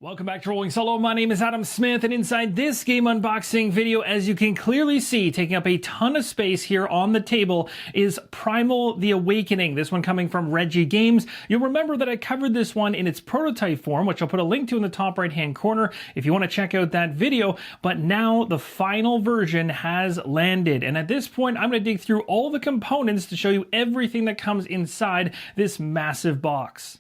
Welcome back to Rolling Solo. My name is Adam Smith, and inside this game unboxing video, as you can clearly see, taking up a ton of space here on the table is Primal: The Awakening. This one coming from Reggie Games. You'll remember that I covered this one in its prototype form, which I'll put a link to in the top right-hand corner if you want to check out that video. But now the final version has landed, and at this point, I'm going to dig through all the components to show you everything that comes inside this massive box.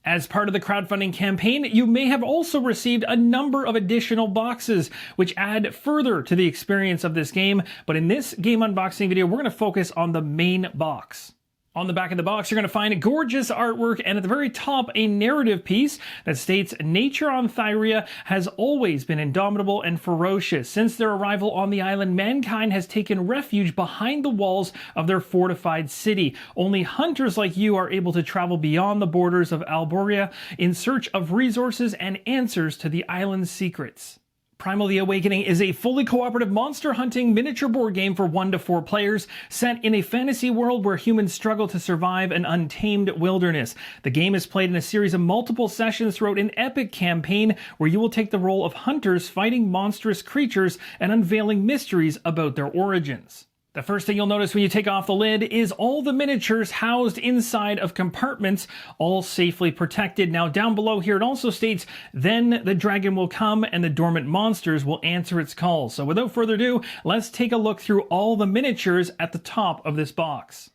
As part of the crowdfunding campaign, you may have also received a number of additional boxes, which add further to the experience of this game. But in this game unboxing video, we're going to focus on the main box. On the back of the box, you're going to find gorgeous artwork, and at the very top, a narrative piece that states nature on Thyrea has always been indomitable and ferocious. Since their arrival on the island, mankind has taken refuge behind the walls of their fortified city. Only hunters like you are able to travel beyond the borders of Alboria in search of resources and answers to the island's secrets. Primal: The Awakening is a fully cooperative monster hunting miniature board game for 1 to 4 players, set in a fantasy world where humans struggle to survive an untamed wilderness. The game is played in a series of multiple sessions throughout an epic campaign where you will take the role of hunters fighting monstrous creatures and unveiling mysteries about their origins. The first thing you'll notice when you take off the lid is all the miniatures housed inside of compartments, all safely protected. Now down below here it also states, then the dragon will come and the dormant monsters will answer its call. So without further ado, let's take a look through all the miniatures at the top of this box.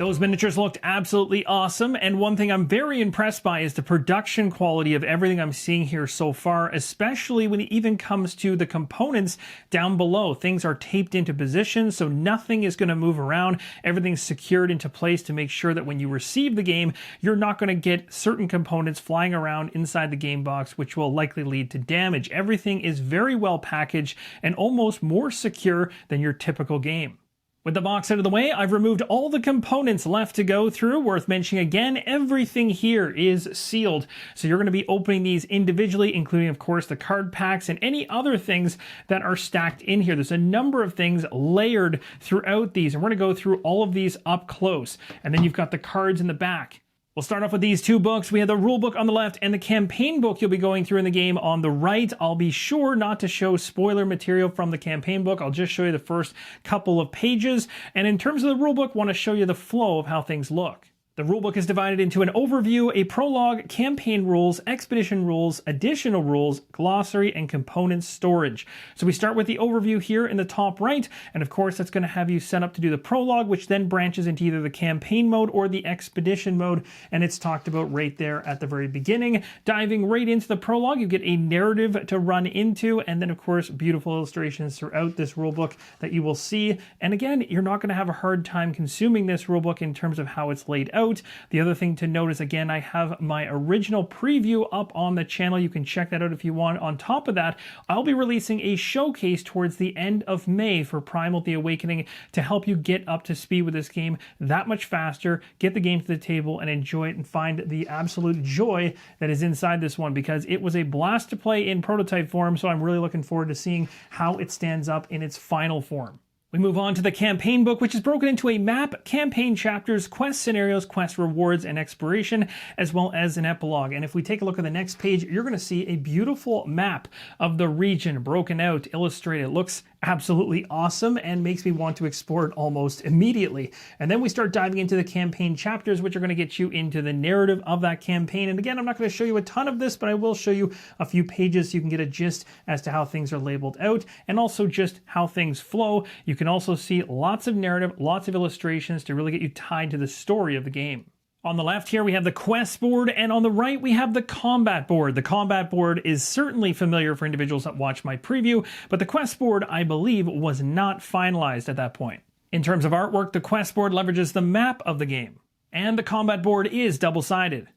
Those miniatures looked absolutely awesome, and one thing I'm very impressed by is the production quality of everything I'm seeing here so far, especially when it even comes to the components down below. Things are taped into position, so nothing is going to move around. Everything's secured into place to make sure that when you receive the game, you're not going to get certain components flying around inside the game box, which will likely lead to damage. Everything is very well packaged and almost more secure than your typical game. With the box out of the way, I've removed all the components left to go through. Worth mentioning again, everything here is sealed. So you're going to be opening these individually, including, of course, the card packs and any other things that are stacked in here. There's a number of things layered throughout these, and we're going to go through all of these up close. And then you've got the cards in the back. We'll start off with these two books. We have the rulebook on the left and the campaign book you'll be going through in the game on the right. I'll be sure not to show spoiler material from the campaign book. I'll just show you the first couple of pages. And in terms of the rulebook, I want to show you the flow of how things look. The rulebook is divided into an overview, a prologue, campaign rules, expedition rules, additional rules, glossary, and component storage. So we start with the overview here in the top right, and of course that's going to have you set up to do the prologue, which then branches into either the campaign mode or the expedition mode, and it's talked about right there at the very beginning. Diving right into the prologue, you get a narrative to run into, and then of course beautiful illustrations throughout this rulebook that you will see. And again, you're not going to have a hard time consuming this rulebook in terms of how it's laid out. The other thing to note is, again, I have my original preview up on the channel. You can check that out if you want. On top of that, I'll be releasing a showcase towards the end of May for Primal The Awakening to help you get up to speed with this game that much faster, get the game to the table, and enjoy it and find the absolute joy that is inside this one, because it was a blast to play in prototype form, so I'm really looking forward to seeing how it stands up in its final form. We move on to the campaign book, which is broken into a map, campaign chapters, quest scenarios, quest rewards, and exploration, as well as an epilogue. And if we take a look at the next page, you're going to see a beautiful map of the region broken out, illustrated. It looks absolutely awesome and makes me want to explore it almost immediately. And then we start diving into the campaign chapters, which are going to get you into the narrative of that campaign. And again, I'm not going to show you a ton of this, but I will show you a few pages so you can get a gist as to how things are labeled out and also just how things flow. You can also see lots of narrative, lots of illustrations to really get you tied to the story of the game. On the left here, we have the quest board, and on the right, we have the combat board. The combat board is certainly familiar for individuals that watch my preview, but the quest board, I believe, was not finalized at that point. In terms of artwork, the quest board leverages the map of the game, and the combat board is double-sided.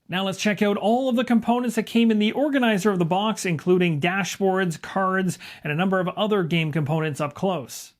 Now let's check out all of the components that came in the organizer of the box, including dashboards, cards, and a number of other game components up close.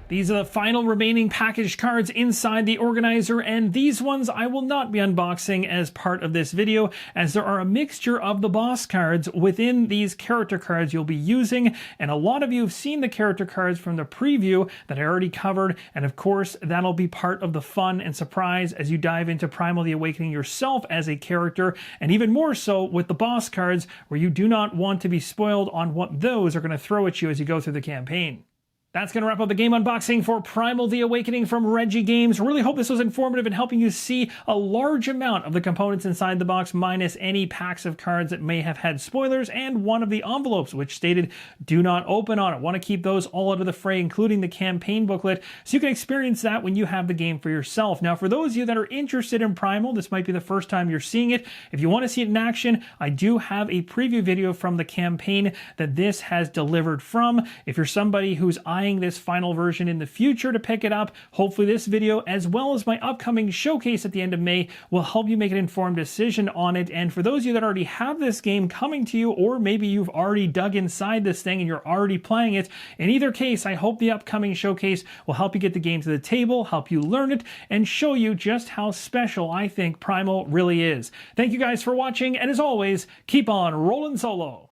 These are the final remaining packaged cards inside the organizer, and these ones I will not be unboxing as part of this video, as there are a mixture of the boss cards within these character cards you'll be using, and a lot of you have seen the character cards from the preview that I already covered, and of course that'll be part of the fun and surprise as you dive into Primal the Awakening yourself as a character, and even more so with the boss cards, where you do not want to be spoiled on what those are going to throw at you as you go through the campaign. That's going to wrap up the game unboxing for Primal the Awakening from Reggie Games. Really hope this was informative in helping you see a large amount of the components inside the box, minus any packs of cards that may have had spoilers, and one of the envelopes which stated do not open on it. Want to keep those all out of the fray, including the campaign booklet, so you can experience that when you have the game for yourself. Now, for those of you that are interested in Primal, this might be the first time you're seeing it. If you want to see it in action, I do have a preview video from the campaign that this has delivered from. If you're somebody who's eyeing this final version in the future to pick it up, hopefully this video, as well as my upcoming showcase at the end of May, will help you make an informed decision on it. And for those of you that already have this game coming to you, or maybe you've already dug inside this thing and you're already playing it, in either case, I hope the upcoming showcase will help you get the game to the table, help you learn it, and show you just how special I think Primal really is. Thank you guys for watching, and as always, keep on rolling solo.